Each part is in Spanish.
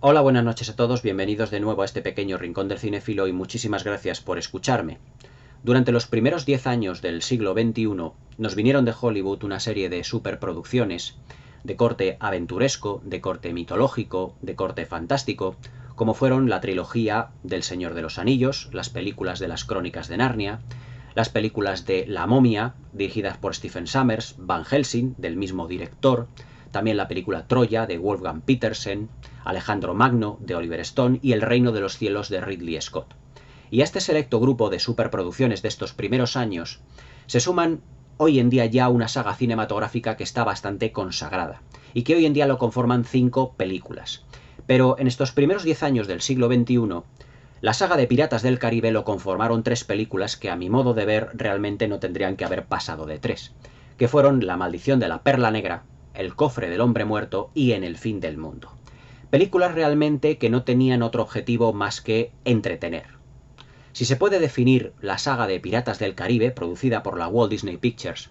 Hola, buenas noches a todos, bienvenidos de nuevo a este pequeño rincón del cinéfilo y muchísimas gracias por escucharme. Durante los primeros 10 años del siglo XXI nos vinieron de Hollywood una serie de superproducciones de corte aventuresco, de corte mitológico, de corte fantástico, como fueron la trilogía del Señor de los Anillos, las películas de las Crónicas de Narnia, las películas de La Momia, dirigidas por Stephen Sommers, Van Helsing, del mismo director, también la película Troya, de Wolfgang Petersen, Alejandro Magno, de Oliver Stone, y El Reino de los Cielos, de Ridley Scott. Y a este selecto grupo de superproducciones de estos primeros años se suman hoy en día ya una saga cinematográfica que está bastante consagrada, y que hoy en día lo conforman 5 películas. Pero en estos primeros 10 años del siglo XXI, la saga de Piratas del Caribe lo conformaron 3 películas que a mi modo de ver realmente no tendrían que haber pasado de 3, que fueron La Maldición de la Perla Negra, El Cofre del Hombre Muerto y En el Fin del Mundo. Películas realmente que no tenían otro objetivo más que entretener. Si se puede definir la saga de Piratas del Caribe, producida por la Walt Disney Pictures,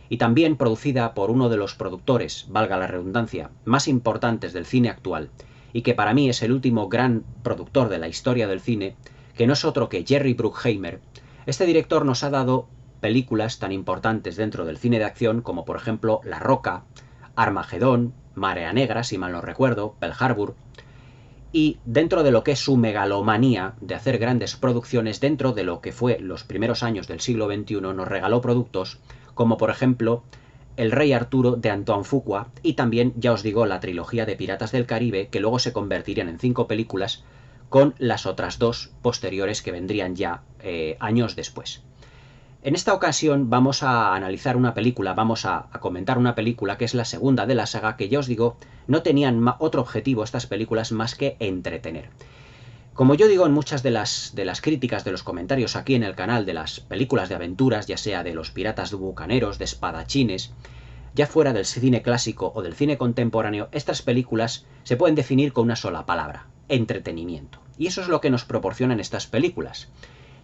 y también producida por uno de los productores, valga la redundancia, más importantes del cine actual, y que para mí es el último gran productor de la historia del cine, que no es otro que Jerry Bruckheimer, este director nos ha dado películas tan importantes dentro del cine de acción como por ejemplo La Roca, Armagedón, Marea Negra, si mal no recuerdo, Pearl Harbor, y dentro de lo que es su megalomanía de hacer grandes producciones, dentro de lo que fue los primeros años del siglo XXI, nos regaló productos como por ejemplo El Rey Arturo de Antoine Fuqua y también, ya os digo, la trilogía de Piratas del Caribe, que luego se convertirían en 5 películas con las otras 2 posteriores que vendrían ya años después. En esta ocasión vamos a analizar una película, vamos a comentar una película que es la segunda de la saga, que ya os digo, no tenían otro objetivo estas películas más que entretener. Como yo digo en muchas de las críticas, de los comentarios aquí en el canal de las películas de aventuras, ya sea de los piratas bucaneros, de espadachines, ya fuera del cine clásico o del cine contemporáneo, estas películas se pueden definir con una sola palabra: entretenimiento. Y eso es lo que nos proporcionan estas películas,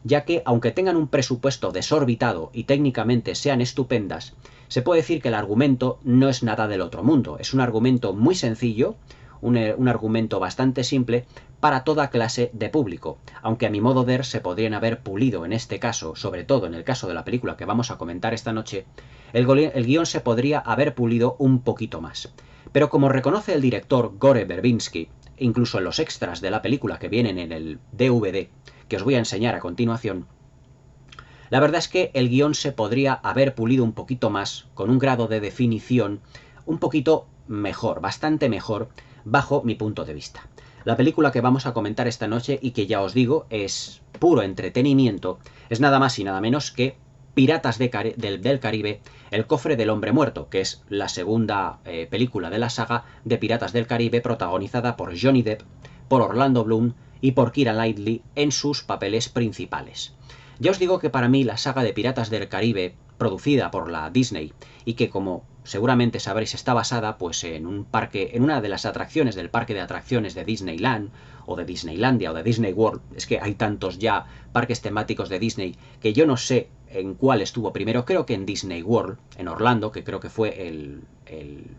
ya que, aunque tengan un presupuesto desorbitado y técnicamente sean estupendas, se puede decir que el argumento no es nada del otro mundo. Es un argumento muy sencillo, un argumento bastante simple para toda clase de público, aunque a mi modo de ver se podrían haber pulido en este caso, sobre todo en el caso de la película que vamos a comentar esta noche, el guión se podría haber pulido un poquito más. Pero como reconoce el director Gore Verbinski, incluso en los extras de la película que vienen en el DVD, que os voy a enseñar a continuación, la verdad es que el guión se podría haber pulido un poquito más, con un grado de definición un poquito mejor, bastante mejor, bajo mi punto de vista. La película que vamos a comentar esta noche, y que ya os digo es puro entretenimiento, es nada más y nada menos que Piratas del Caribe, El Cofre del Hombre Muerto, que es la segunda película de la saga de Piratas del Caribe, protagonizada por Johnny Depp, por Orlando Bloom y por Keira Knightley en sus papeles principales. Ya os digo que para mí la saga de Piratas del Caribe, producida por la Disney, y que, como seguramente sabréis, está basada pues en un parque, en una de las atracciones del parque de atracciones de Disneyland, o de Disneylandia, o de Disney World. Es que hay tantos ya parques temáticos de Disney que yo no sé en cuál estuvo primero. Creo que en Disney World, en Orlando, que creo que fue el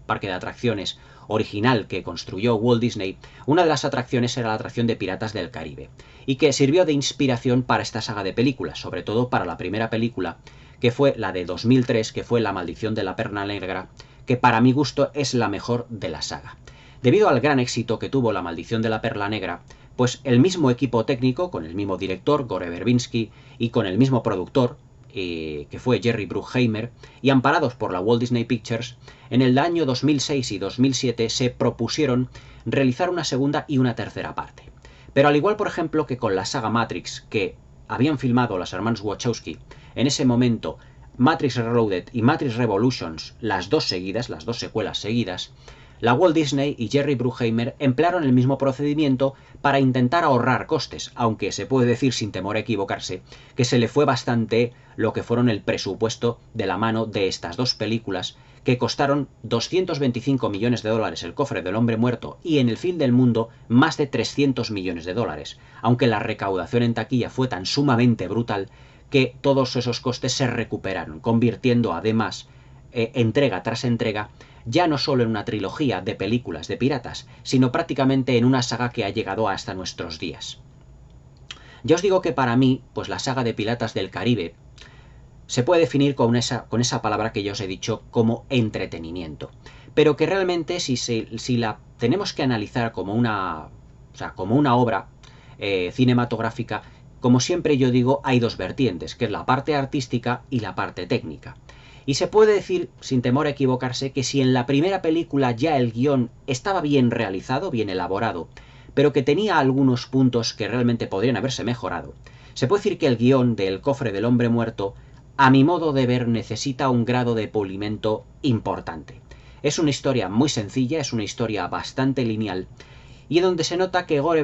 parque de atracciones original que construyó Walt Disney. Una de las atracciones era la atracción de Piratas del Caribe, y que sirvió de inspiración para esta saga de películas, sobre todo para la primera película, que fue la de 2003, que fue La Maldición de la Perla Negra, que para mi gusto es la mejor de la saga. Debido al gran éxito que tuvo La Maldición de la Perla Negra, pues el mismo equipo técnico, con el mismo director, Gore Verbinski, y con el mismo productor, que fue Jerry Bruckheimer, y amparados por la Walt Disney Pictures, en el año 2006 y 2007 se propusieron realizar una segunda y una tercera parte. Pero al igual, por ejemplo, que con la saga Matrix, que habían filmado las hermanas Wachowski en ese momento, Matrix Reloaded y Matrix Revolutions, las dos seguidas, las dos secuelas seguidas, la Walt Disney y Jerry Bruckheimer emplearon el mismo procedimiento para intentar ahorrar costes, aunque se puede decir sin temor a equivocarse que se le fue bastante lo que fueron el presupuesto de la mano de estas dos películas, que costaron 225 millones de dólares El Cofre del Hombre Muerto y En el Fin del Mundo más de 300 millones de dólares, aunque la recaudación en taquilla fue tan sumamente brutal que todos esos costes se recuperaron, convirtiendo además entrega tras entrega ya no solo en una trilogía de películas de piratas, sino prácticamente en una saga que ha llegado hasta nuestros días. Ya os digo que para mí, pues la saga de Piratas del Caribe se puede definir con esa palabra que ya os he dicho como entretenimiento, pero que realmente si la tenemos que analizar como una obra cinematográfica, como siempre yo digo, hay dos vertientes, que es la parte artística y la parte técnica. Y se puede decir, sin temor a equivocarse, que si en la primera película ya el guión estaba bien realizado, bien elaborado, pero que tenía algunos puntos que realmente podrían haberse mejorado, se puede decir que el guión del Cofre del Hombre Muerto, a mi modo de ver, necesita un grado de pulimento importante. Es una historia muy sencilla, es una historia bastante lineal, y donde se nota que Gore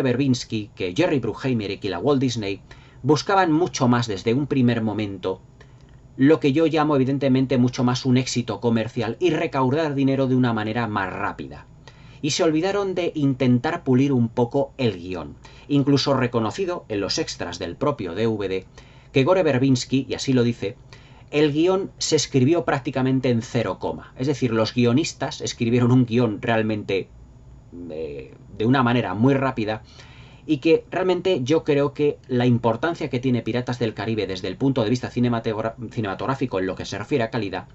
Verbinski, que Jerry Bruckheimer y que la Walt Disney buscaban mucho más desde un primer momento, lo que yo llamo evidentemente mucho más un éxito comercial y recaudar dinero de una manera más rápida. Y se olvidaron de intentar pulir un poco el guión, incluso reconocido en los extras del propio DVD, que Gore Verbinski, y así lo dice, el guión se escribió prácticamente en 0, es decir, los guionistas escribieron un guión realmente de una manera muy rápida, y que realmente yo creo que la importancia que tiene Piratas del Caribe desde el punto de vista cinematográfico en lo que se refiere a calidad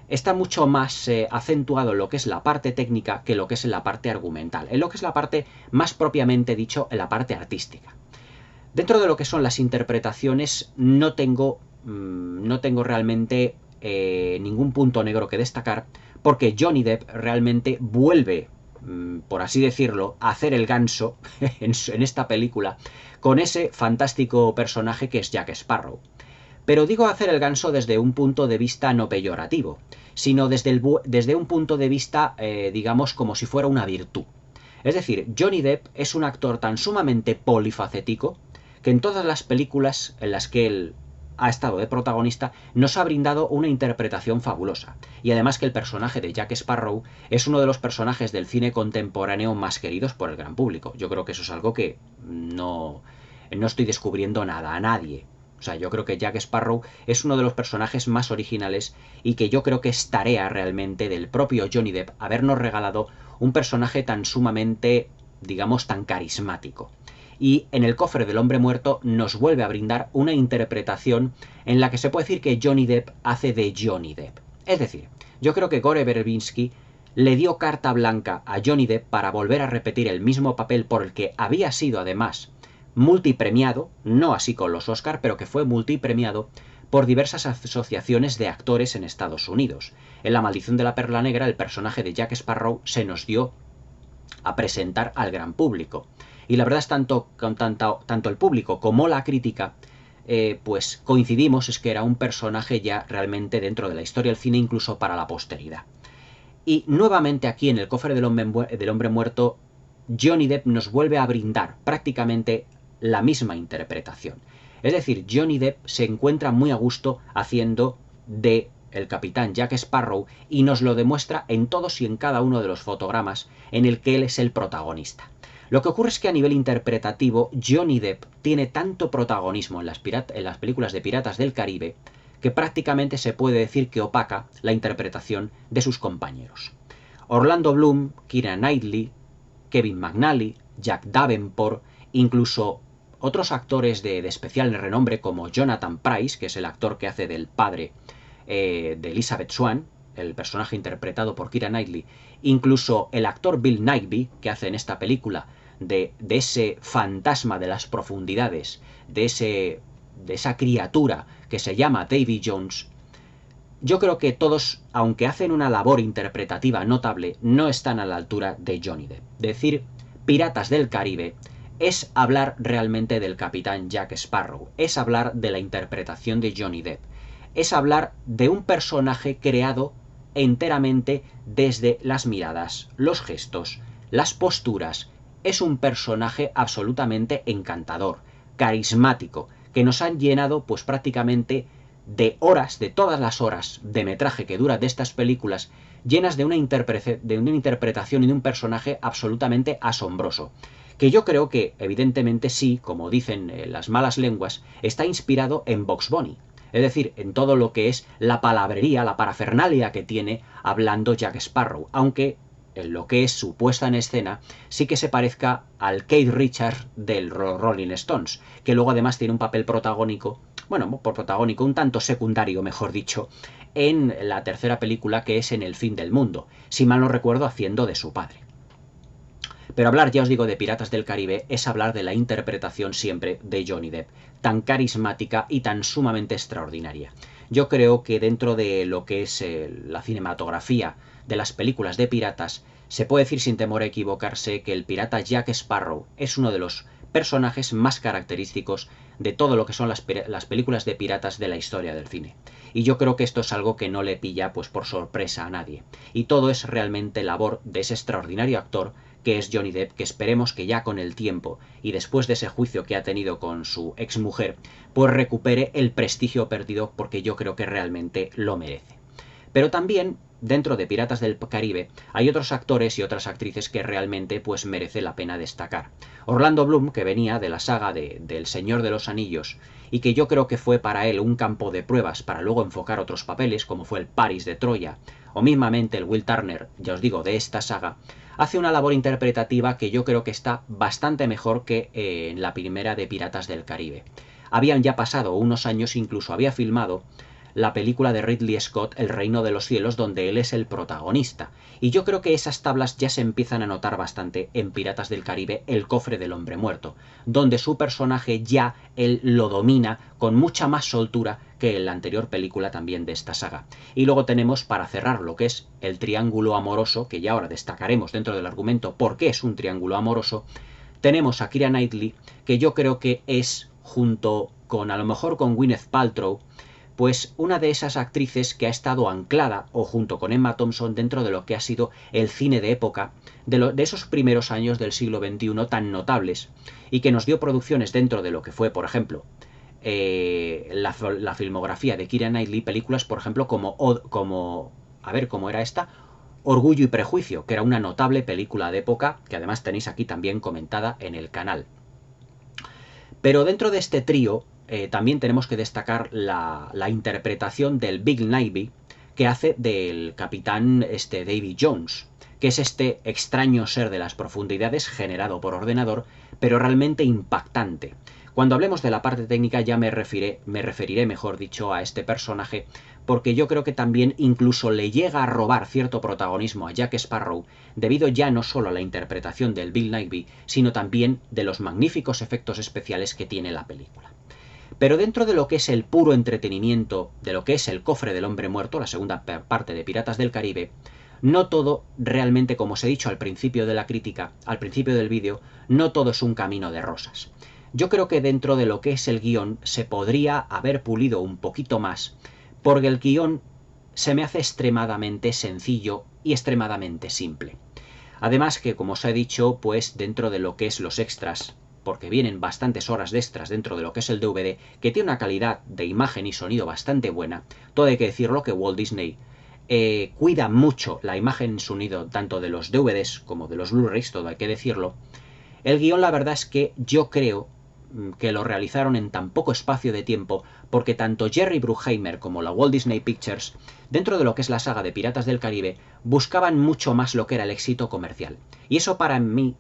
está mucho más acentuado en lo que es la parte técnica que lo que es en la parte argumental, en lo que es la parte más propiamente dicho, en la parte artística. Dentro de lo que son las interpretaciones no tengo realmente ningún punto negro que destacar, porque Johnny Depp realmente vuelve, por así decirlo, a hacer el ganso en esta película con ese fantástico personaje que es Jack Sparrow. Pero digo hacer el ganso desde un punto de vista no peyorativo, sino desde un punto de vista, digamos, como si fuera una virtud. Es decir, Johnny Depp es un actor tan sumamente polifacético que en todas las películas en las que él ha estado de protagonista nos ha brindado una interpretación fabulosa. Y además que el personaje de Jack Sparrow es uno de los personajes del cine contemporáneo más queridos por el gran público. Yo creo que eso es algo que no estoy descubriendo nada a nadie. O sea, yo creo que Jack Sparrow es uno de los personajes más originales y que yo creo que es tarea realmente del propio Johnny Depp habernos regalado un personaje tan sumamente, digamos, tan carismático. Y en el Cofre del Hombre Muerto nos vuelve a brindar una interpretación en la que se puede decir que Johnny Depp hace de Johnny Depp. Es decir, yo creo que Gore Verbinski le dio carta blanca a Johnny Depp para volver a repetir el mismo papel por el que había sido además multipremiado, no así con los Oscar, pero que fue multipremiado por diversas asociaciones de actores en Estados Unidos. En La Maldición de la Perla Negra, el personaje de Jack Sparrow se nos dio a presentar al gran público. Y la verdad es tanto el público como la crítica, pues coincidimos, es que era un personaje ya realmente dentro de la historia del cine, incluso para la posteridad. Y nuevamente aquí en el Cofre del Hombre Muerto, Johnny Depp nos vuelve a brindar prácticamente la misma interpretación. Es decir, Johnny Depp se encuentra muy a gusto haciendo de el capitán Jack Sparrow y nos lo demuestra en todos y en cada uno de los fotogramas en el que él es el protagonista. Lo que ocurre es que a nivel interpretativo Johnny Depp tiene tanto protagonismo en las películas de Piratas del Caribe que prácticamente se puede decir que opaca la interpretación de sus compañeros. Orlando Bloom, Keira Knightley, Kevin McNally, Jack Davenport, incluso otros actores de especial renombre como Jonathan Pryce, que es el actor que hace del padre de Elizabeth Swann, el personaje interpretado por Keira Knightley, incluso el actor Bill Nighy, que hace en esta película de ese fantasma de las profundidades, de esa criatura que se llama Davy Jones. Yo creo que todos, aunque hacen una labor interpretativa notable, no están a la altura de Johnny Depp. Decir Piratas del Caribe es hablar realmente del capitán Jack Sparrow, es hablar de la interpretación de Johnny Depp, es hablar de un personaje creado enteramente desde las miradas, los gestos, las posturas. Es un personaje absolutamente encantador, carismático, que nos han llenado pues prácticamente de horas, de todas las horas de metraje que dura de estas películas, llenas de una interpretación y de un personaje absolutamente asombroso, que yo creo que evidentemente sí, como dicen las malas lenguas, está inspirado en Bugs Bunny. Es decir, en todo lo que es la palabrería, la parafernalia que tiene hablando Jack Sparrow, aunque en lo que es su puesta en escena sí que se parezca al Keith Richards del Rolling Stones, que luego además tiene un papel protagónico, bueno, por protagónico, un tanto secundario, mejor dicho, en la tercera película, que es En el fin del mundo, si mal no recuerdo, haciendo de su padre. Pero hablar, ya os digo, de Piratas del Caribe es hablar de la interpretación siempre de Johnny Depp, tan carismática y tan sumamente extraordinaria. Yo creo que dentro de lo que es la cinematografía de las películas de piratas, se puede decir sin temor a equivocarse que el pirata Jack Sparrow es uno de los personajes más característicos de todo lo que son las películas de piratas de la historia del cine. Y yo creo que esto es algo que no le pilla pues por sorpresa a nadie. Y todo es realmente labor de ese extraordinario actor que es Johnny Depp, que esperemos que ya con el tiempo y después de ese juicio que ha tenido con su exmujer, pues recupere el prestigio perdido, porque yo creo que realmente lo merece. Pero también, dentro de Piratas del Caribe, hay otros actores y otras actrices que realmente pues merece la pena destacar. Orlando Bloom, que venía de la saga del Señor de los Anillos, y que yo creo que fue para él un campo de pruebas para luego enfocar otros papeles, como fue el Paris de Troya, o mismamente el Will Turner, ya os digo, de esta saga, hace una labor interpretativa que yo creo que está bastante mejor que en la primera de Piratas del Caribe. Habían ya pasado unos años, incluso había filmado la película de Ridley Scott, El Reino de los Cielos, donde él es el protagonista. Y yo creo que esas tablas ya se empiezan a notar bastante en Piratas del Caribe, El Cofre del Hombre Muerto, donde su personaje ya él lo domina con mucha más soltura que en la anterior película también de esta saga. Y luego tenemos, para cerrar lo que es el triángulo amoroso, que ya ahora destacaremos dentro del argumento por qué es un triángulo amoroso, tenemos a Keira Knightley, que yo creo que es, junto con a lo mejor con Gwyneth Paltrow, pues una de esas actrices que ha estado anclada, o junto con Emma Thompson, dentro de lo que ha sido el cine de época, de esos primeros años del siglo XXI tan notables, y que nos dio producciones dentro de lo que fue, por ejemplo, la filmografía de Keira Knightley, películas, por ejemplo, como a ver, ¿cómo era esta? Orgullo y Prejuicio, que era una notable película de época, que además tenéis aquí también comentada en el canal. Pero dentro de este trío, también tenemos que destacar la interpretación del Big Navy, que hace del capitán Davy Jones, que es este extraño ser de las profundidades generado por ordenador, pero realmente impactante. Cuando hablemos de la parte técnica ya me referiré, mejor dicho, a este personaje, porque yo creo que también incluso le llega a robar cierto protagonismo a Jack Sparrow, debido ya no solo a la interpretación del Bill Nighy, sino también de los magníficos efectos especiales que tiene la película. Pero dentro de lo que es el puro entretenimiento, de lo que es El Cofre del Hombre Muerto, la segunda parte de Piratas del Caribe, no todo realmente, como os he dicho al principio de la crítica, al principio del vídeo, no todo es un camino de rosas. Yo creo que dentro de lo que es el guión se podría haber pulido un poquito más, porque el guión se me hace extremadamente sencillo y extremadamente simple. Además que, como os he dicho, pues dentro de lo que es los extras, porque vienen bastantes horas de extras dentro de lo que es el DVD, que tiene una calidad de imagen y sonido bastante buena, todo hay que decirlo que Walt Disney cuida mucho la imagen y sonido tanto de los DVDs como de los Blu-rays, todo hay que decirlo. El guión, la verdad es que yo creo que lo realizaron en tan poco espacio de tiempo, porque tanto Jerry Bruckheimer como la Walt Disney Pictures, dentro de lo que es la saga de Piratas del Caribe, buscaban mucho más lo que era el éxito comercial. Y eso para mí,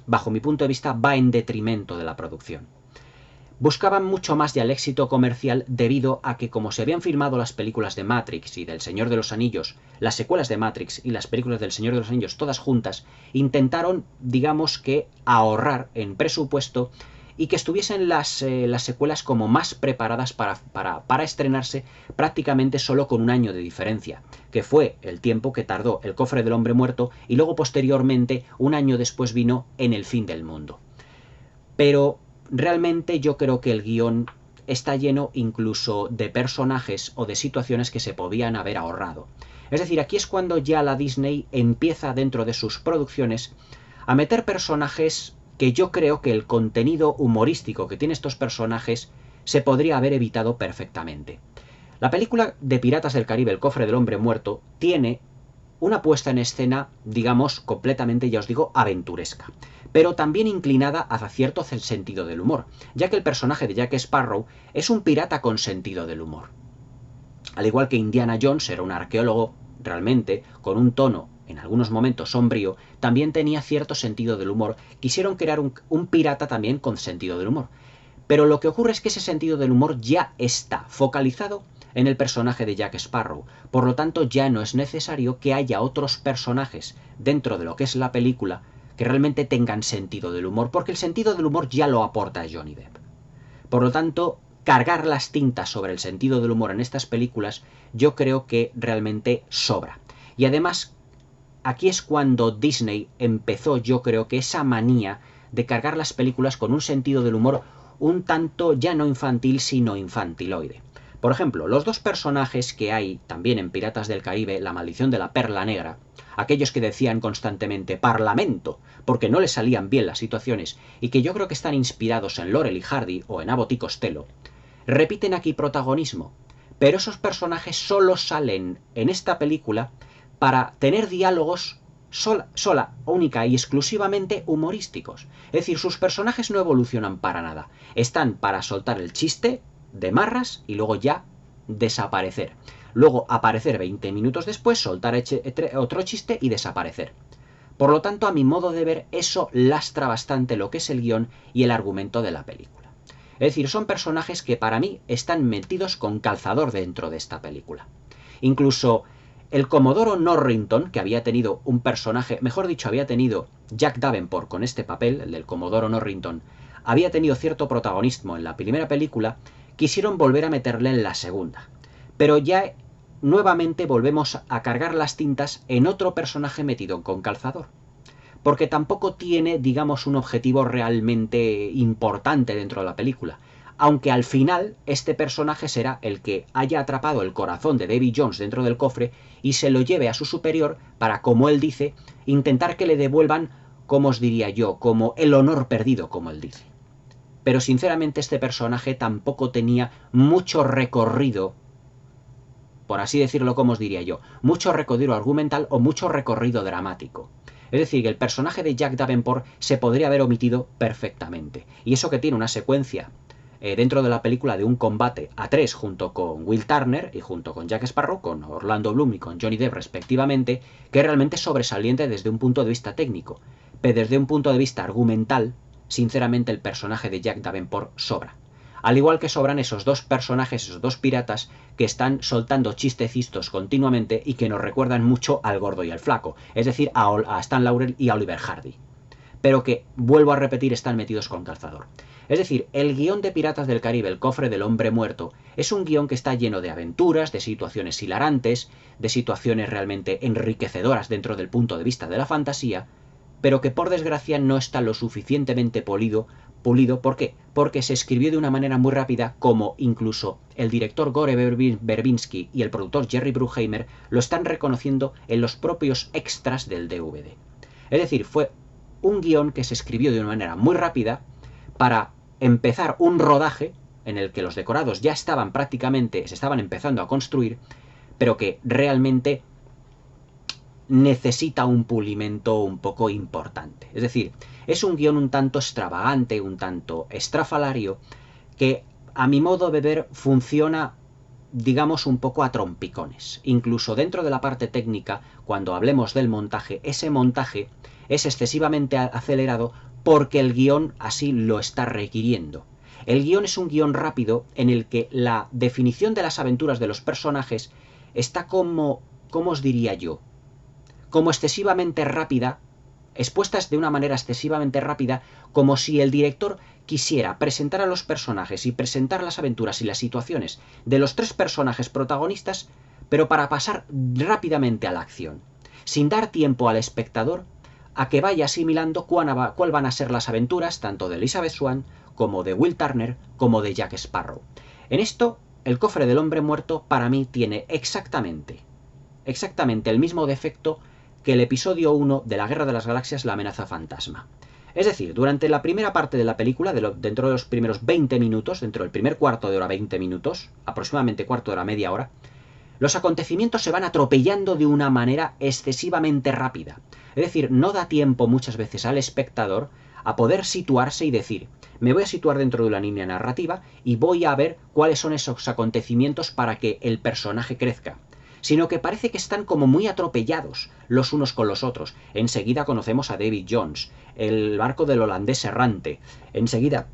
bajo mi punto de vista, va en detrimento de la producción. Buscaban mucho más del éxito comercial debido a que, como se habían filmado las películas de Matrix y del Señor de los Anillos, las secuelas de Matrix y las películas del Señor de los Anillos todas juntas, intentaron, digamos que, ahorrar en presupuesto y que estuviesen las secuelas como más preparadas para estrenarse prácticamente solo con un año de diferencia, que fue el tiempo que tardó El Cofre del Hombre Muerto, y luego posteriormente, un año después, vino En el Fin del Mundo. Pero realmente yo creo que el guión está lleno incluso de personajes o de situaciones que se podían haber ahorrado. Es decir, aquí es cuando ya la Disney empieza dentro de sus producciones a meter personajes que yo creo que el contenido humorístico que tiene estos personajes se podría haber evitado perfectamente. La película de Piratas del Caribe, El Cofre del Hombre Muerto, tiene una puesta en escena, digamos, completamente, ya os digo, aventuresca, pero también inclinada hacia cierto sentido del humor, ya que el personaje de Jack Sparrow es un pirata con sentido del humor. Al igual que Indiana Jones era un arqueólogo realmente, con un tono en algunos momentos sombrío, también tenía cierto sentido del humor. Quisieron crear un pirata también con sentido del humor. Pero lo que ocurre es que ese sentido del humor ya está focalizado en el personaje de Jack Sparrow. Por lo tanto, ya no es necesario que haya otros personajes dentro de lo que es la película que realmente tengan sentido del humor, porque el sentido del humor ya lo aporta Johnny Depp. Por lo tanto, cargar las tintas sobre el sentido del humor en estas películas yo creo que realmente sobra. Y además, aquí es cuando Disney empezó, yo creo que esa manía de cargar las películas con un sentido del humor un tanto ya no infantil, sino infantiloide. Por ejemplo, los dos personajes que hay también en Piratas del Caribe, La maldición de la perla negra, aquellos que decían constantemente Parlamento, porque no les salían bien las situaciones, y que yo creo que están inspirados en Laurel y Hardy o en Abbott y Costello, repiten aquí protagonismo, pero esos personajes solo salen en esta película para tener diálogos sola, única y exclusivamente humorísticos. Es decir, sus personajes no evolucionan para nada. Están para soltar el chiste de marras y luego ya desaparecer. Luego aparecer 20 minutos después, soltar otro chiste y desaparecer. Por lo tanto, a mi modo de ver, eso lastra bastante lo que es el guión y el argumento de la película. Es decir, son personajes que para mí están metidos con calzador dentro de esta película. Incluso el Comodoro Norrington, que había tenido un personaje, mejor dicho, había tenido Jack Davenport con este papel, el del Comodoro Norrington, había tenido cierto protagonismo en la primera película, quisieron volver a meterle en la segunda. Pero ya nuevamente volvemos a cargar las tintas en otro personaje metido con calzador. Porque tampoco tiene, digamos, un objetivo realmente importante dentro de la película. Aunque al final este personaje será el que haya atrapado el corazón de Davy Jones dentro del cofre y se lo lleve a su superior para, como él dice, intentar que le devuelvan, como os diría yo, como el honor perdido, como él dice. Pero sinceramente este personaje tampoco tenía mucho recorrido, por así decirlo, como os diría yo, mucho recorrido argumental o mucho recorrido dramático. Es decir, que el personaje de Jack Davenport se podría haber omitido perfectamente. Y eso que tiene una secuencia dentro de la película de un combate a 3 junto con Will Turner y junto con Jack Sparrow, con Orlando Bloom y con Johnny Depp respectivamente, que es realmente sobresaliente desde un punto de vista técnico. Pero desde un punto de vista argumental, sinceramente el personaje de Jack Davenport sobra. Al igual que sobran esos dos personajes, esos dos piratas, que están soltando chistecistos continuamente y que nos recuerdan mucho al gordo y al flaco, es decir, a Stan Laurel y a Oliver Hardy. Pero que, vuelvo a repetir, están metidos con calzador. Es decir, el guión de Piratas del Caribe, El cofre del hombre muerto, es un guión que está lleno de aventuras, de situaciones hilarantes, de situaciones realmente enriquecedoras dentro del punto de vista de la fantasía, pero que por desgracia no está lo suficientemente pulido. ¿Por qué? Porque se escribió de una manera muy rápida, como incluso el director Gore Verbinski y el productor Jerry Bruckheimer lo están reconociendo en los propios extras del DVD. Es decir, fue un guión que se escribió de una manera muy rápida para empezar un rodaje en el que los decorados ya estaban prácticamente, se estaban empezando a construir, pero que realmente necesita un pulimento un poco importante. Es decir, es un guión un tanto extravagante, un tanto estrafalario, que a mi modo de ver funciona, digamos, un poco a trompicones. Incluso dentro de la parte técnica, cuando hablemos del montaje, ese montaje es excesivamente acelerado porque el guión así lo está requiriendo. El guión es un guión rápido en el que la definición de las aventuras de los personajes está como, ¿cómo os diría yo?, como excesivamente rápida, expuestas de una manera excesivamente rápida, como si el director quisiera presentar a los personajes y presentar las aventuras y las situaciones de los tres personajes protagonistas, pero para pasar rápidamente a la acción, sin dar tiempo al espectador a que vaya asimilando cuál van a ser las aventuras tanto de Elizabeth Swann como de Will Turner como de Jack Sparrow. En esto, El cofre del hombre muerto para mí tiene exactamente el mismo defecto que el episodio 1 de la Guerra de las Galaxias, La amenaza fantasma. Es decir, durante la primera parte de la película, dentro de los primeros 20 minutos, dentro del primer cuarto de hora, 20 minutos, aproximadamente cuarto de hora, media hora, Los acontecimientos se van atropellando de una manera excesivamente rápida. Es decir, no da tiempo muchas veces al espectador a poder situarse y decir, me voy a situar dentro de una línea narrativa y voy a ver cuáles son esos acontecimientos para que el personaje crezca. Sino que parece que están como muy atropellados los unos con los otros. Enseguida conocemos a Davy Jones, el barco del holandés errante. Enseguida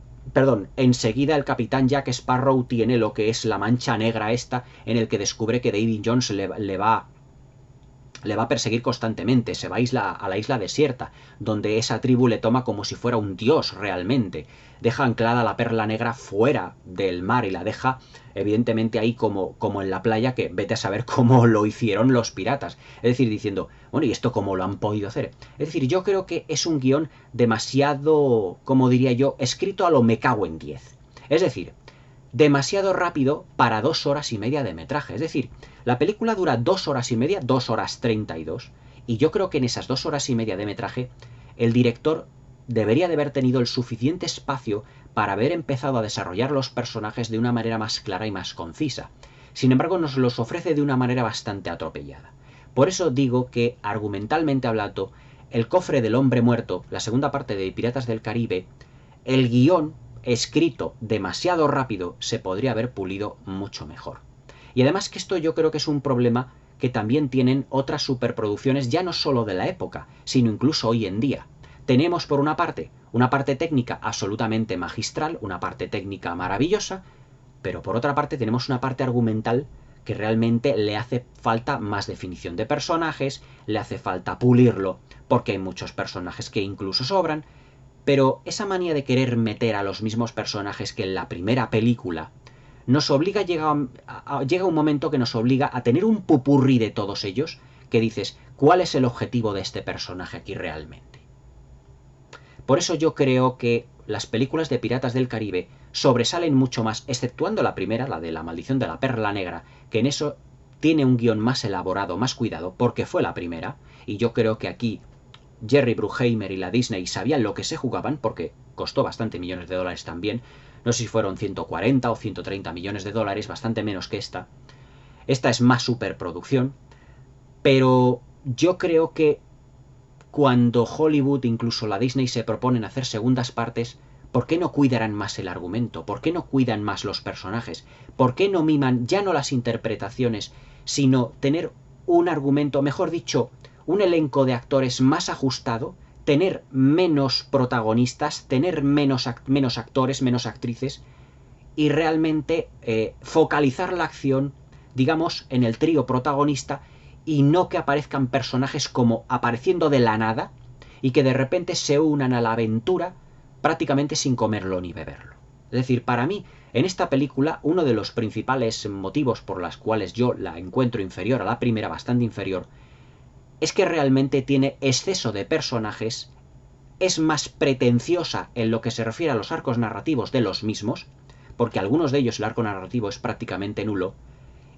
el capitán Jack Sparrow tiene lo que es la mancha negra esta, en el que descubre que Davy Jones le va a perseguir constantemente. Se va a la isla desierta, donde esa tribu le toma como si fuera un dios realmente. Deja anclada la perla negra fuera del mar y la deja evidentemente ahí como en la playa, que vete a saber cómo lo hicieron los piratas. Es decir, diciendo, bueno, ¿y esto cómo lo han podido hacer? Es decir, yo creo que es un guión demasiado, como diría yo, escrito a lo me cago en 10. Es decir, demasiado rápido para 2 horas y media de metraje. Es decir, la película dura 2 horas y media, 2 horas 32, y yo creo que en esas 2 horas y media de metraje el director debería de haber tenido el suficiente espacio para haber empezado a desarrollar los personajes de una manera más clara y más concisa. Sin embargo, nos los ofrece de una manera bastante atropellada. Por eso digo que, argumentalmente hablando, El cofre del hombre muerto, la segunda parte de Piratas del Caribe, el guión escrito demasiado rápido se podría haber pulido mucho mejor. Y además que esto yo creo que es un problema que también tienen otras superproducciones, ya no solo de la época, sino incluso hoy en día. Tenemos por una parte técnica absolutamente magistral, una parte técnica maravillosa, pero por otra parte tenemos una parte argumental que realmente le hace falta más definición de personajes, le hace falta pulirlo, porque hay muchos personajes que incluso sobran, pero esa manía de querer meter a los mismos personajes que en la primera película nos obliga, llega un momento que nos obliga a tener un pupurrí de todos ellos, que dices, ¿cuál es el objetivo de este personaje aquí realmente? Por eso yo creo que las películas de Piratas del Caribe sobresalen mucho más, exceptuando la primera, la de La maldición de la perla negra, que en eso tiene un guión más elaborado, más cuidado, porque fue la primera, y yo creo que aquí Jerry Bruckheimer y la Disney sabían lo que se jugaban, porque costó bastante millones de dólares también. No sé si fueron 140 o 130 millones de dólares, bastante menos que esta. Esta es más superproducción, pero yo creo que cuando Hollywood, incluso la Disney, se proponen hacer segundas partes, ¿por qué no cuidarán más el argumento? ¿Por qué no cuidan más los personajes? ¿Por qué no miman ya no las interpretaciones, sino tener un argumento, mejor dicho, un elenco de actores más ajustado, tener menos protagonistas, tener menos actores, menos actrices, y realmente focalizar la acción, digamos, en el trío protagonista, y no que aparezcan personajes como apareciendo de la nada y que de repente se unan a la aventura prácticamente sin comerlo ni beberlo. Es decir, para mí, en esta película, uno de los principales motivos por los cuales yo la encuentro inferior a la primera, bastante inferior, es que realmente tiene exceso de personajes, es más pretenciosa en lo que se refiere a los arcos narrativos de los mismos, porque algunos de ellos el arco narrativo es prácticamente nulo,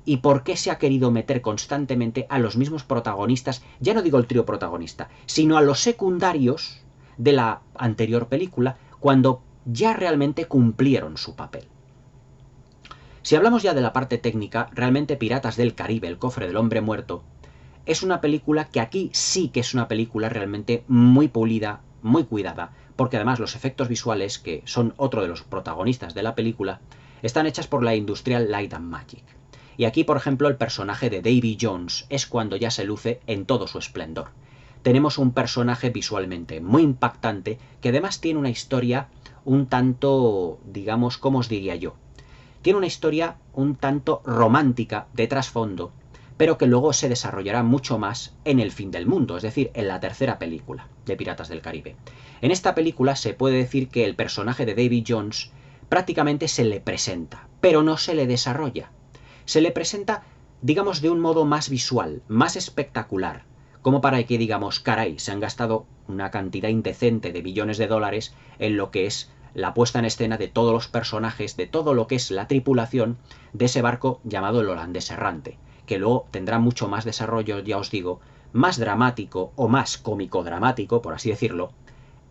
y por qué se ha querido meter constantemente a los mismos protagonistas, ya no digo el trío protagonista, sino a los secundarios de la anterior película, cuando ya realmente cumplieron su papel. Si hablamos ya de la parte técnica, realmente Piratas del Caribe, el cofre del hombre muerto, es una película que aquí sí que es una película realmente muy pulida, muy cuidada, porque además los efectos visuales, que son otro de los protagonistas de la película, están hechas por la Industrial Light and Magic. Y aquí, por ejemplo, el personaje de Davy Jones es cuando ya se luce en todo su esplendor. Tenemos un personaje visualmente muy impactante, que además tiene una historia un tanto, digamos, ¿cómo os diría yo? Tiene una historia un tanto romántica de trasfondo, pero que luego se desarrollará mucho más en El fin del mundo, es decir, en la tercera película de Piratas del Caribe. En esta película se puede decir que el personaje de Davy Jones prácticamente se le presenta, pero no se le desarrolla. Se le presenta, digamos, de un modo más visual, más espectacular, como para que digamos, caray, se han gastado una cantidad indecente de billones de dólares en lo que es la puesta en escena de todos los personajes, de todo lo que es la tripulación de ese barco llamado el holandés errante, que luego tendrá mucho más desarrollo, ya os digo, más dramático o más cómico-dramático, por así decirlo,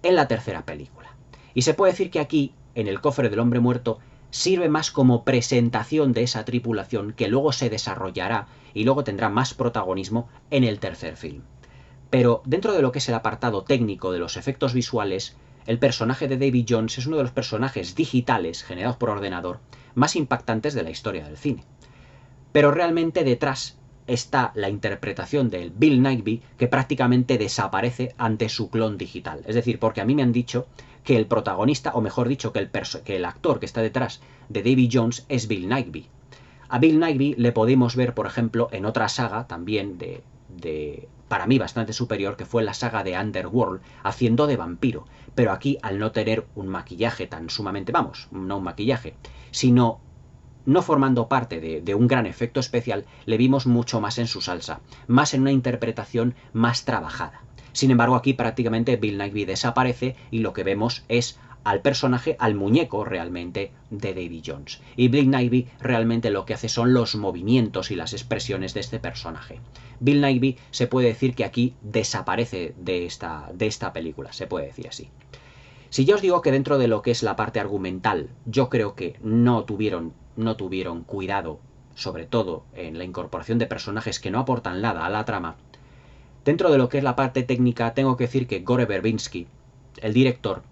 en la tercera película. Y se puede decir que aquí, en el cofre del hombre muerto, sirve más como presentación de esa tripulación que luego se desarrollará y luego tendrá más protagonismo en el tercer film. Pero dentro de lo que es el apartado técnico de los efectos visuales, el personaje de Davy Jones es uno de los personajes digitales generados por ordenador más impactantes de la historia del cine. Pero realmente detrás está la interpretación del Bill Nighy, que prácticamente desaparece ante su clon digital. Es decir, porque a mí me han dicho que el protagonista, o mejor dicho, que el actor que está detrás de Davy Jones es Bill Nighy. A Bill Nighy le podemos ver, por ejemplo, en otra saga también para mí bastante superior, que fue la saga de Underworld, haciendo de vampiro. Pero aquí, al no tener un maquillaje tan sumamente, vamos, no un maquillaje, sino no formando parte de un gran efecto especial, le vimos mucho más en su salsa, más en una interpretación más trabajada. Sin embargo, aquí prácticamente Bill Nighy desaparece y lo que vemos es al personaje, al muñeco realmente de Davy Jones. Y Bill Nighy realmente lo que hace son los movimientos y las expresiones de este personaje. Bill Nighy se puede decir que aquí desaparece de esta película, se puede decir así. Si yo os digo que dentro de lo que es la parte argumental, yo creo que no tuvieron cuidado, sobre todo en la incorporación de personajes que no aportan nada a la trama, dentro de lo que es la parte técnica, tengo que decir que Gore Verbinski, el director,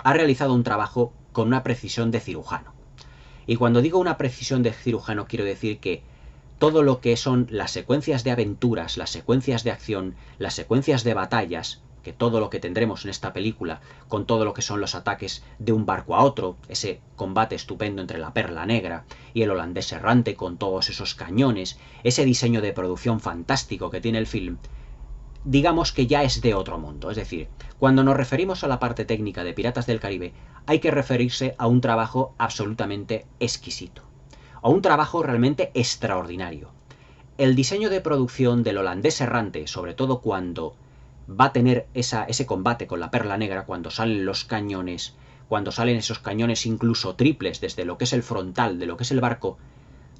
ha realizado un trabajo con una precisión de cirujano. Y cuando digo una precisión de cirujano, quiero decir que todo lo que son las secuencias de aventuras, las secuencias de acción, las secuencias de batallas, que todo lo que tendremos en esta película, con todo lo que son los ataques de un barco a otro, ese combate estupendo entre la Perla Negra y el Holandés Errante con todos esos cañones, ese diseño de producción fantástico que tiene el film, digamos que ya es de otro mundo. Es decir, cuando nos referimos a la parte técnica de Piratas del Caribe, hay que referirse a un trabajo absolutamente exquisito, a un trabajo realmente extraordinario. El diseño de producción del Holandés Errante, sobre todo cuando va a tener ese combate con la Perla Negra, cuando salen los cañones, cuando salen esos cañones incluso triples desde lo que es el frontal de lo que es el barco,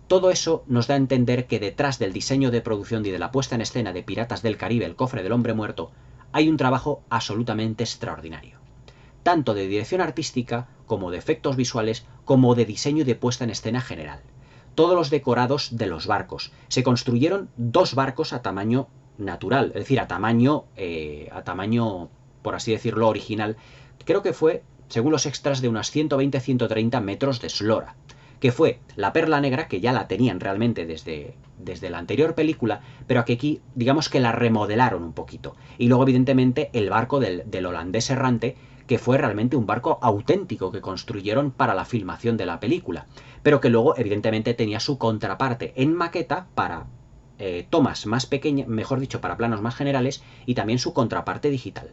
todo eso nos da a entender que detrás del diseño de producción y de la puesta en escena de Piratas del Caribe, el cofre del hombre muerto, hay un trabajo absolutamente extraordinario. Tanto de dirección artística, como de efectos visuales, como de diseño y de puesta en escena general. Todos los decorados de los barcos. Se construyeron 2 barcos a tamaño natural, es decir, a tamaño, por así decirlo, original. Creo que fue, según los extras, de unos 120-130 metros de eslora, que fue la Perla Negra, que ya la tenían realmente desde la anterior película, pero que aquí digamos que la remodelaron un poquito. Y luego evidentemente el barco del Holandés Errante, que fue realmente un barco auténtico que construyeron para la filmación de la película, pero que luego evidentemente tenía su contraparte en maqueta para tomas más pequeñas, mejor dicho, para planos más generales, y también su contraparte digital.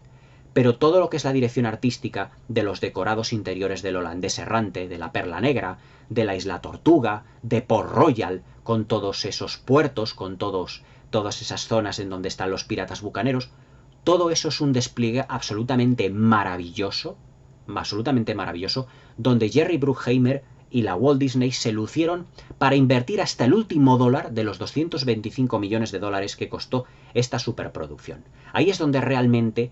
Pero todo lo que es la dirección artística de los decorados interiores del Holandés Errante, de la Perla Negra, de la Isla Tortuga, de Port Royal, con todos esos puertos, con todas esas zonas en donde están los piratas bucaneros, todo eso es un despliegue absolutamente maravilloso, donde Jerry Bruckheimer y la Walt Disney se lucieron para invertir hasta el último dólar de los 225 millones de dólares que costó esta superproducción. Ahí es donde realmente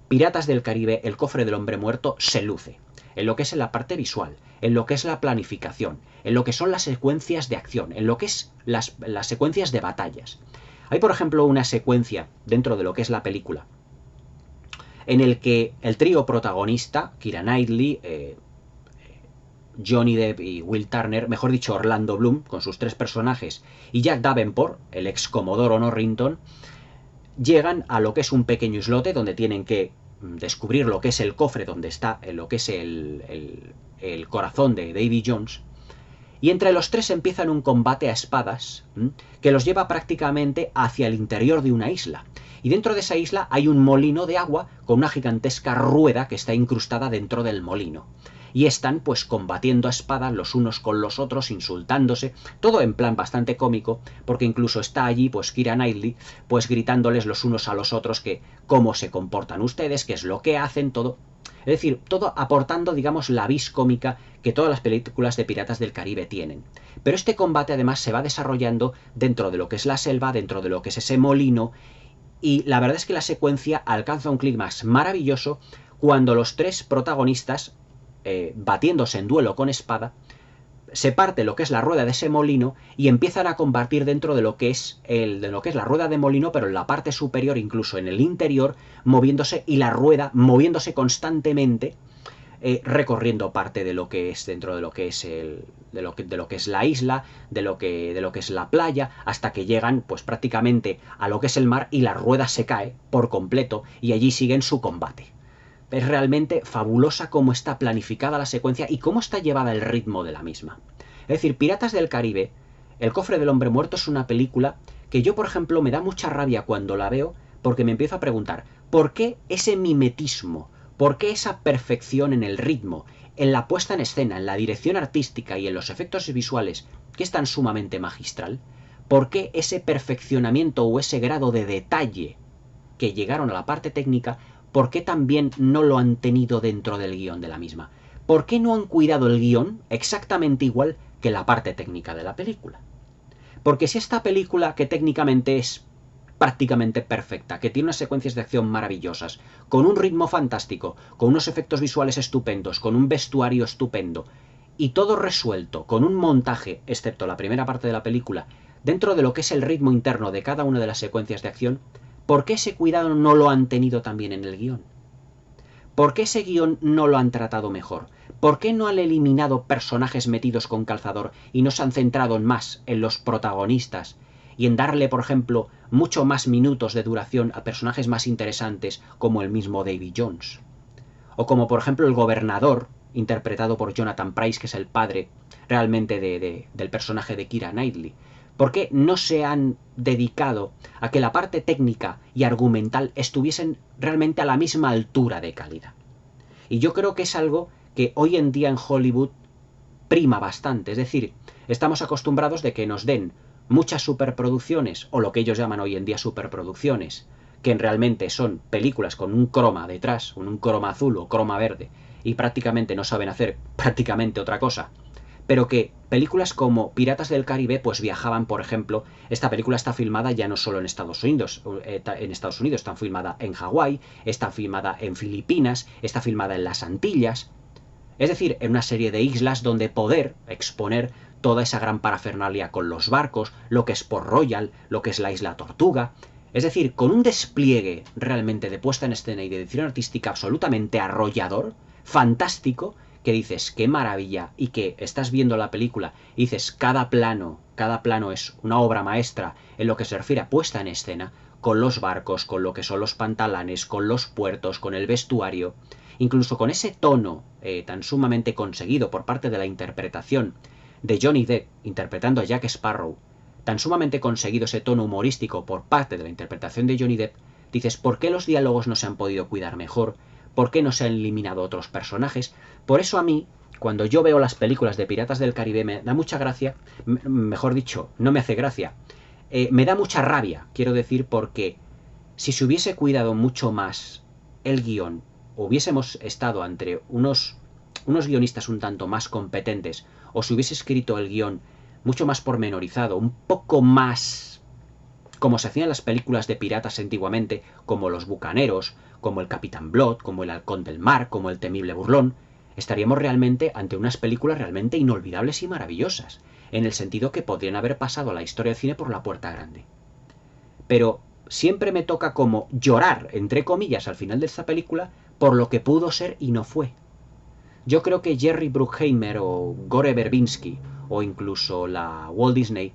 Piratas del Caribe, el cofre del hombre muerto, se luce. En lo que es la parte visual, en lo que es la planificación, en lo que son las secuencias de acción, en lo que es las secuencias de batallas. Hay, por ejemplo, una secuencia dentro de lo que es la película, en el que el trío protagonista, Keira Knightley, Johnny Depp y Will Turner, mejor dicho Orlando Bloom, con sus 3 personajes, y Jack Davenport, el ex Comodoro Norrington, llegan a lo que es un pequeño islote donde tienen que descubrir lo que es el cofre, donde está lo que es el corazón de Davy Jones, y entre los 3 empiezan un combate a espadas que los lleva prácticamente hacia el interior de una isla. Y dentro de esa isla hay un molino de agua con una gigantesca rueda que está incrustada dentro del molino. Y están pues combatiendo a espada los unos con los otros, insultándose, todo en plan bastante cómico, porque incluso está allí pues Keira Knightley pues gritándoles los unos a los otros que cómo se comportan ustedes, qué es lo que hacen, todo. Es decir, todo aportando, digamos, la vis cómica que todas las películas de Piratas del Caribe tienen. Pero este combate además se va desarrollando dentro de lo que es la selva, dentro de lo que es ese molino, y la verdad es que la secuencia alcanza un clímax maravilloso cuando los 3 protagonistas, batiéndose en duelo con espada, se parte lo que es la rueda de ese molino y empiezan a combatir dentro de lo que es la rueda de molino, pero en la parte superior, incluso en el interior, moviéndose, y la rueda moviéndose constantemente, recorriendo parte de lo que es dentro de lo que es de lo que es la isla, de lo que es la playa, hasta que llegan pues prácticamente a lo que es el mar, y la rueda se cae por completo y allí siguen su combate. Es realmente fabulosa cómo está planificada la secuencia y cómo está llevada el ritmo de la misma. Es decir, Piratas del Caribe, El cofre del hombre muerto, es una película que yo, por ejemplo, me da mucha rabia cuando la veo, porque me empiezo a preguntar, ¿por qué ese mimetismo? ¿Por qué esa perfección en el ritmo, en la puesta en escena, en la dirección artística y en los efectos visuales, que es tan sumamente magistral? ¿Por qué ese perfeccionamiento o ese grado de detalle que llegaron a la parte técnica, por qué también no lo han tenido dentro del guión de la misma? ¿Por qué no han cuidado el guión exactamente igual que la parte técnica de la película? Porque si esta película, que técnicamente es prácticamente perfecta, que tiene unas secuencias de acción maravillosas, con un ritmo fantástico, con unos efectos visuales estupendos, con un vestuario estupendo, y todo resuelto, con un montaje, excepto la primera parte de la película, dentro de lo que es el ritmo interno de cada una de las secuencias de acción, ¿por qué ese cuidado no lo han tenido también en el guión? ¿Por qué ese guión no lo han tratado mejor? ¿Por qué no han eliminado personajes metidos con calzador y no se han centrado más en los protagonistas y en darle, por ejemplo, mucho más minutos de duración a personajes más interesantes como el mismo Davy Jones? O como, por ejemplo, el gobernador, interpretado por Jonathan Pryce, que es el padre realmente del personaje de Keira Knightley. ¿Por qué no se han dedicado a que la parte técnica y argumental estuviesen realmente a la misma altura de calidad? Y yo creo que es algo que hoy en día en Hollywood prima bastante. Es decir, estamos acostumbrados de que nos den muchas superproducciones, o lo que ellos llaman hoy en día superproducciones, que realmente son películas con un croma detrás, con un croma azul o croma verde, y prácticamente no saben hacer prácticamente otra cosa. Pero que películas como Piratas del Caribe pues viajaban, por ejemplo, esta película está filmada ya no solo en Estados Unidos, está filmada en Hawái, está filmada en Filipinas, está filmada en las Antillas, es decir, en una serie de islas donde poder exponer toda esa gran parafernalia con los barcos, lo que es Port Royal, lo que es la Isla Tortuga. Es decir, con un despliegue realmente de puesta en escena y de edición artística absolutamente arrollador, fantástico, que dices, qué maravilla, y que estás viendo la película y dices, cada plano es una obra maestra en lo que se refiere a puesta en escena, con los barcos, con lo que son los pantalanes, con los puertos, con el vestuario, incluso con ese tono tan sumamente conseguido por parte de la interpretación de Johnny Depp interpretando a Jack Sparrow, tan sumamente conseguido ese tono humorístico por parte de la interpretación de Johnny Depp, dices, ¿por qué los diálogos no se han podido cuidar mejor? ¿Por qué no se han eliminado otros personajes? Por eso a mí, cuando yo veo las películas de Piratas del Caribe, me da mucha gracia, mejor dicho, no me hace gracia, me da mucha rabia, quiero decir, porque si se hubiese cuidado mucho más el guión, hubiésemos estado ante unos guionistas un tanto más competentes, o se hubiese escrito el guión mucho más pormenorizado, un poco más como se hacían las películas de piratas antiguamente, como Los Bucaneros, como El Capitán Blood, como El Halcón del Mar, como El Temible Burlón, estaríamos realmente ante unas películas realmente inolvidables y maravillosas, en el sentido que podrían haber pasado a la historia del cine por la puerta grande. Pero siempre me toca como llorar, entre comillas, al final de esta película, por lo que pudo ser y no fue. Yo creo que Jerry Bruckheimer o Gore Verbinski, o incluso la Walt Disney,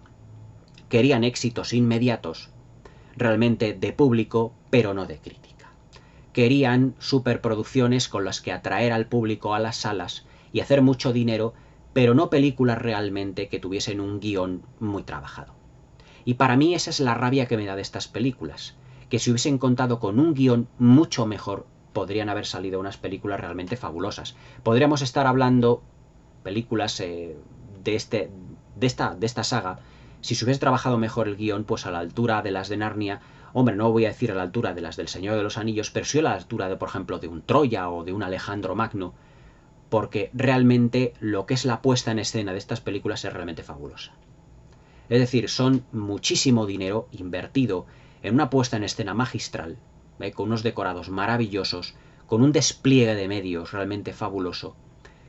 querían éxitos inmediatos, realmente de público, pero no de crítica. Querían superproducciones con las que atraer al público a las salas y hacer mucho dinero, pero no películas realmente que tuviesen un guión muy trabajado. Y para mí esa es la rabia que me da de estas películas, que si hubiesen contado con un guión mucho mejor, podrían haber salido unas películas realmente fabulosas. Podríamos estar hablando películas de esta saga, si se hubiese trabajado mejor el guión, pues a la altura de las de Narnia, hombre, no voy a decir a la altura de las del Señor de los Anillos, pero sí a la altura de, por ejemplo, de un Troya o de un Alejandro Magno, porque realmente lo que es la puesta en escena de estas películas es realmente fabulosa. Es decir, son muchísimo dinero invertido en una puesta en escena magistral, con unos decorados maravillosos, con un despliegue de medios realmente fabuloso,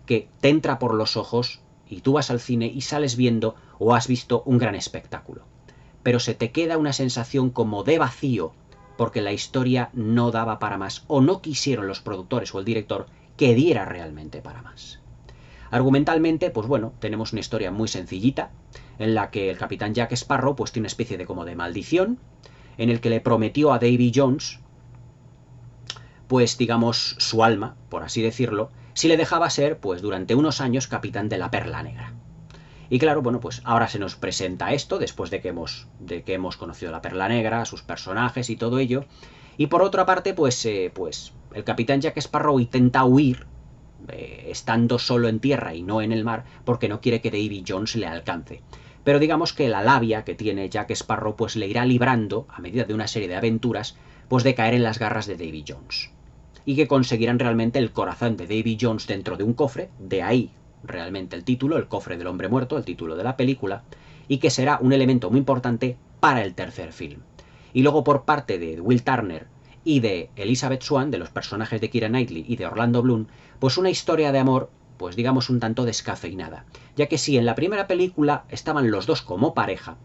que te entra por los ojos y tú vas al cine y sales viendo o has visto un gran espectáculo. Pero se te queda una sensación como de vacío porque la historia no daba para más o no quisieron los productores o el director que diera realmente para más. Argumentalmente, pues bueno, tenemos una historia muy sencillita en la que el capitán Jack Sparrow pues tiene una especie de como de maldición en el que le prometió a Davy Jones pues digamos su alma, por así decirlo, si le dejaba ser pues durante unos años capitán de la Perla Negra. Y claro, bueno, pues ahora se nos presenta esto después de que hemos conocido la Perla Negra, sus personajes y todo ello. Y por otra parte, pues el capitán Jack Sparrow intenta huir estando solo en tierra y no en el mar porque no quiere que Davy Jones le alcance. Pero digamos que la labia que tiene Jack Sparrow pues le irá librando, a medida de una serie de aventuras, pues de caer en las garras de Davy Jones. Y que conseguirán realmente el corazón de Davy Jones dentro de un cofre, de ahí realmente el título, el cofre del hombre muerto, el título de la película, y que será un elemento muy importante para el tercer film. Y luego por parte de Will Turner y de Elizabeth Swann, de los personajes de Keira Knightley y de Orlando Bloom, pues una historia de amor, pues digamos un tanto descafeinada. Ya que si en la primera película estaban los dos como pareja,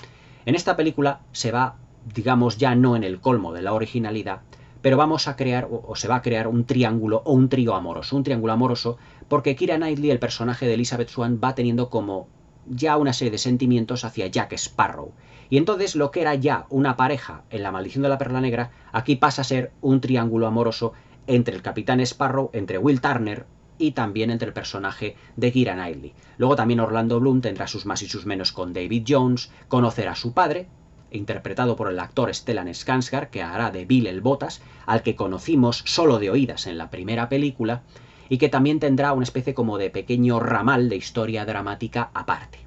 en esta película se va, digamos ya no en el colmo de la originalidad, pero vamos a crear, o se va a crear un triángulo o un trío amoroso, un triángulo amoroso, porque Keira Knightley, el personaje de Elizabeth Swann, va teniendo como ya una serie de sentimientos hacia Jack Sparrow. Y entonces lo que era ya una pareja en La Maldición de la Perla Negra, aquí pasa a ser un triángulo amoroso entre el Capitán Sparrow, entre Will Turner y también entre el personaje de Keira Knightley. Luego también Orlando Bloom tendrá sus más y sus menos con David Jones, conocerá a su padre, interpretado por el actor Stellan Skarsgård, que hará de Bill el Botas, al que conocimos solo de oídas en la primera película, y que también tendrá una especie como de pequeño ramal de historia dramática aparte.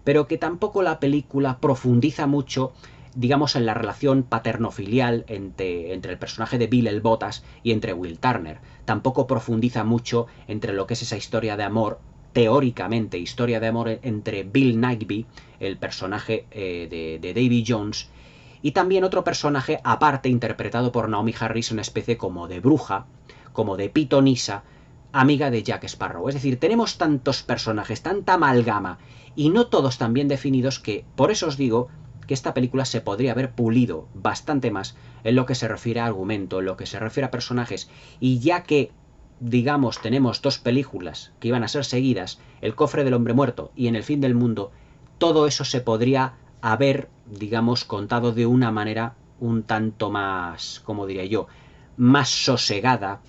Pero que tampoco la película profundiza mucho, digamos, en la relación paterno-filial entre el personaje de Bill el Botas y entre Will Turner. Tampoco profundiza mucho entre lo que es esa historia de amor, teóricamente historia de amor entre Bill Nighy, el personaje de Davy Jones, y también otro personaje aparte interpretado por Naomie Harris, una especie como de bruja, como de pitonisa, amiga de Jack Sparrow. Es decir, tenemos tantos personajes, tanta amalgama, y no todos tan bien definidos que, por eso os digo, que esta película se podría haber pulido bastante más en lo que se refiere a argumento, en lo que se refiere a personajes, y ya que, digamos, tenemos dos películas que iban a ser seguidas, El cofre del hombre muerto y En el fin del mundo, todo eso se podría haber, digamos, contado de una manera un tanto más, como diría yo, más sosegada,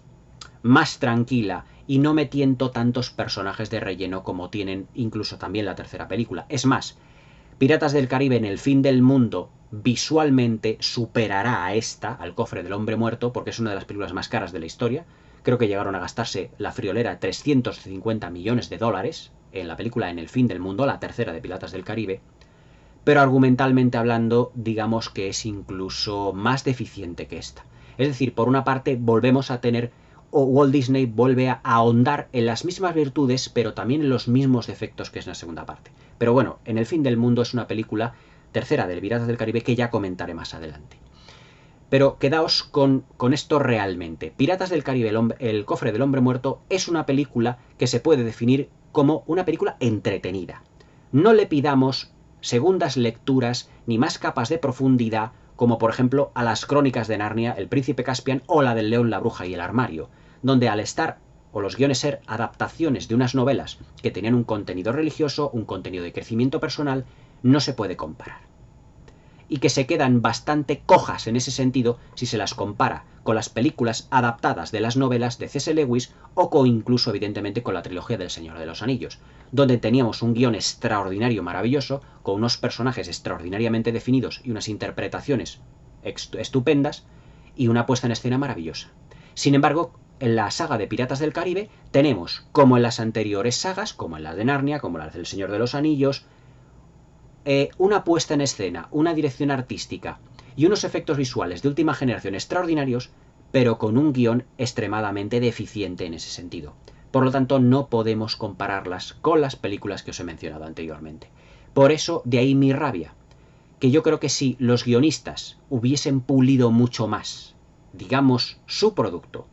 más tranquila y no metiendo tantos personajes de relleno como tienen incluso también la tercera película. Es más, Piratas del Caribe en el fin del mundo visualmente superará a esta, al cofre del hombre muerto, porque es una de las películas más caras de la historia. Creo que llegaron a gastarse la friolera 350 millones de dólares en la película En el fin del mundo, la tercera de Piratas del Caribe. Pero argumentalmente hablando, digamos que es incluso más deficiente que esta. Es decir, por una parte volvemos a tener, o Walt Disney vuelve a ahondar en las mismas virtudes, pero también en los mismos defectos que es en la segunda parte. Pero bueno, En el fin del mundo es una película tercera del Piratas del Caribe que ya comentaré más adelante. Pero quedaos con esto realmente. Piratas del Caribe, el cofre del hombre muerto, es una película que se puede definir como una película entretenida. No le pidamos segundas lecturas ni más capas de profundidad, como por ejemplo a las Crónicas de Narnia, El Príncipe Caspian o la del León, la Bruja y el Armario, donde al estar o los guiones ser adaptaciones de unas novelas que tenían un contenido religioso, un contenido de crecimiento personal, no se puede comparar. Y que se quedan bastante cojas en ese sentido si se las compara con las películas adaptadas de las novelas de C.S. Lewis o con incluso evidentemente con la trilogía del Señor de los Anillos, donde teníamos un guión extraordinario, maravilloso, con unos personajes extraordinariamente definidos y unas interpretaciones estupendas y una puesta en escena maravillosa. Sin embargo, en la saga de Piratas del Caribe tenemos, como en las anteriores sagas, como en la de Narnia, como en la del Señor de los Anillos, una puesta en escena, una dirección artística y unos efectos visuales de última generación extraordinarios, pero con un guión extremadamente deficiente en ese sentido. Por lo tanto, no podemos compararlas con las películas que os he mencionado anteriormente. Por eso, de ahí mi rabia, que yo creo que si los guionistas hubiesen pulido mucho más, digamos, su producto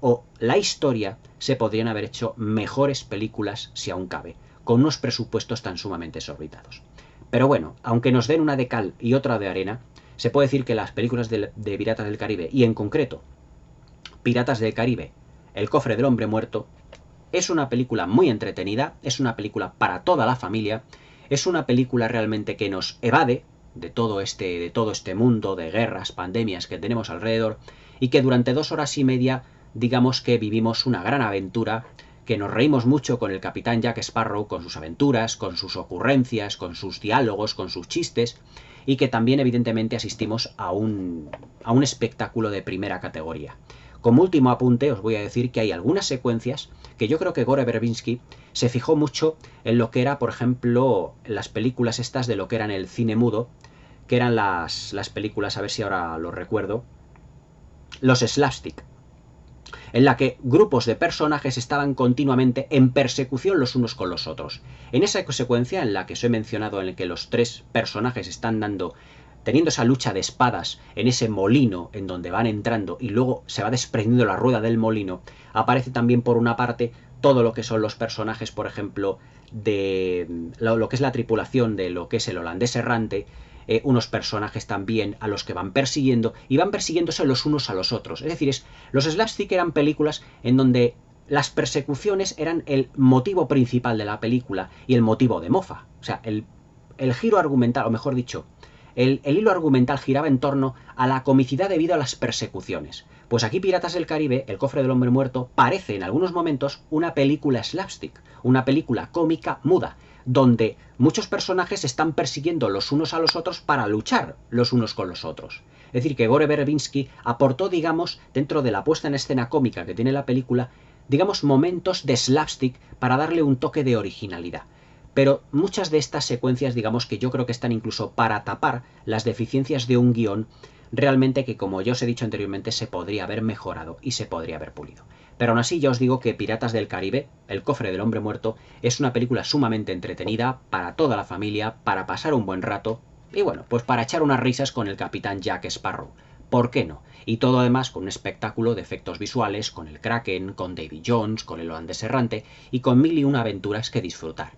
o la historia, se podrían haber hecho mejores películas si aún cabe. con unos presupuestos tan sumamente exorbitados. Pero bueno, aunque nos den una de cal y otra de arena, se puede decir que las películas de Piratas del Caribe, y en concreto Piratas del Caribe, El cofre del hombre muerto, es una película muy entretenida, es una película para toda la familia, es una película realmente que nos evade de todo este mundo de guerras, pandemias que tenemos alrededor, y que durante 2 horas y media digamos que vivimos una gran aventura, que nos reímos mucho con el capitán Jack Sparrow, con sus aventuras, con sus ocurrencias, con sus diálogos, con sus chistes, y que también evidentemente asistimos a un espectáculo de primera categoría. Como último apunte os voy a decir que hay algunas secuencias que yo creo que Gore Verbinski se fijó mucho en lo que era, por ejemplo, las películas estas de lo que eran el cine mudo, que eran las películas, a ver si ahora lo recuerdo, los slapstick, en la que grupos de personajes estaban continuamente en persecución los unos con los otros. En esa secuencia en la que os he mencionado, en la que los tres personajes están teniendo esa lucha de espadas en ese molino en donde van entrando y luego se va desprendiendo la rueda del molino, aparece también por una parte todo lo que son los personajes, por ejemplo, de lo que es la tripulación de lo que es el holandés errante, unos personajes también a los que van persiguiendo y van persiguiéndose los unos a los otros. Es decir, los slapstick eran películas en donde las persecuciones eran el motivo principal de la película y el motivo de mofa. O sea, el giro argumental, o mejor dicho, el hilo argumental giraba en torno a la comicidad debido a las persecuciones. Pues aquí Piratas del Caribe, El cofre del hombre muerto, parece en algunos momentos una película slapstick, una película cómica muda, donde muchos personajes están persiguiendo los unos a los otros para luchar los unos con los otros. Es decir, que Gore Verbinski aportó, digamos, dentro de la puesta en escena cómica que tiene la película, digamos, momentos de slapstick para darle un toque de originalidad. Pero muchas de estas secuencias, digamos que yo creo que están incluso para tapar las deficiencias de un guión realmente que, como ya os he dicho anteriormente, se podría haber mejorado y se podría haber pulido. Pero aún así ya os digo que Piratas del Caribe, El cofre del hombre muerto, es una película sumamente entretenida para toda la familia, para pasar un buen rato y bueno, pues para echar unas risas con el capitán Jack Sparrow. ¿Por qué no? Y todo además con un espectáculo de efectos visuales, con el Kraken, con Davy Jones, con el holandés errante y con mil y una aventuras que disfrutar.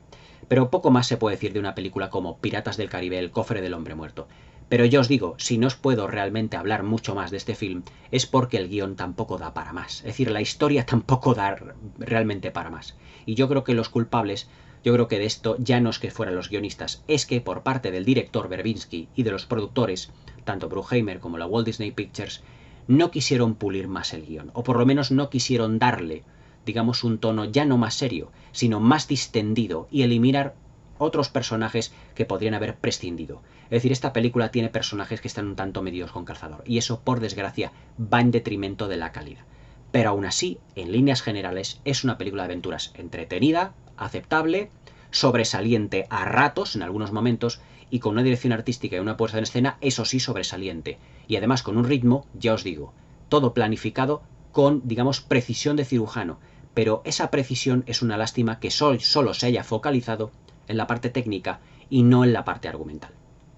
Pero poco más se puede decir de una película como Piratas del Caribe, El cofre del hombre muerto. Pero yo os digo, si no os puedo realmente hablar mucho más de este film, es porque el guión tampoco da para más. Es decir, la historia tampoco da realmente para más. Y yo creo que los culpables, yo creo que de esto ya no es que fueran los guionistas, es que por parte del director Verbinski y de los productores, tanto Bruckheimer como la Walt Disney Pictures, no quisieron pulir más el guión, o por lo menos no quisieron darle, digamos, un tono ya no más serio, sino más distendido y eliminar otros personajes que podrían haber prescindido. Es decir, esta película tiene personajes que están un tanto medidos con calzador, y eso, por desgracia, va en detrimento de la calidad. Pero aún así, en líneas generales, es una película de aventuras entretenida, aceptable, sobresaliente a ratos, en algunos momentos, y con una dirección artística y una puesta en escena, eso sí, sobresaliente. Y además con un ritmo, ya os digo, todo planificado con, digamos, precisión de cirujano. Pero esa precisión es una lástima que solo se haya focalizado en la parte técnica y no en la parte argumental.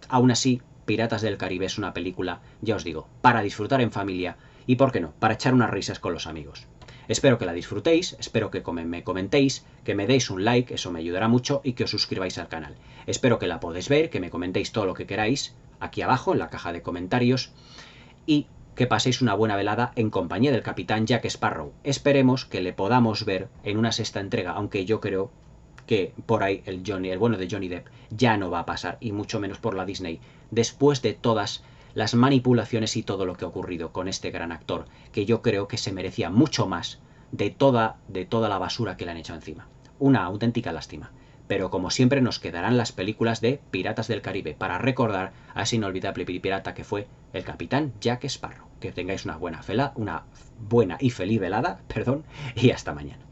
Aún así, Piratas del Caribe es una película, ya os digo, para disfrutar en familia y, ¿por qué no?, para echar unas risas con los amigos. Espero que la disfrutéis, espero que me comentéis, que me deis un like, eso me ayudará mucho, y que os suscribáis al canal. Espero que la podáis ver, que me comentéis todo lo que queráis aquí abajo en la caja de comentarios y que paséis una buena velada en compañía del capitán Jack Sparrow. Esperemos que le podamos ver en una sexta entrega, aunque yo creo que por ahí el bueno de Johnny Depp ya no va a pasar, y mucho menos por la Disney, después de todas las manipulaciones y todo lo que ha ocurrido con este gran actor, que yo creo que se merecía mucho más de toda la basura que le han hecho encima. Una auténtica lástima. Pero como siempre nos quedarán las películas de Piratas del Caribe para recordar a ese inolvidable pirata que fue el capitán Jack Sparrow. Que tengáis una buena y feliz velada, y hasta mañana.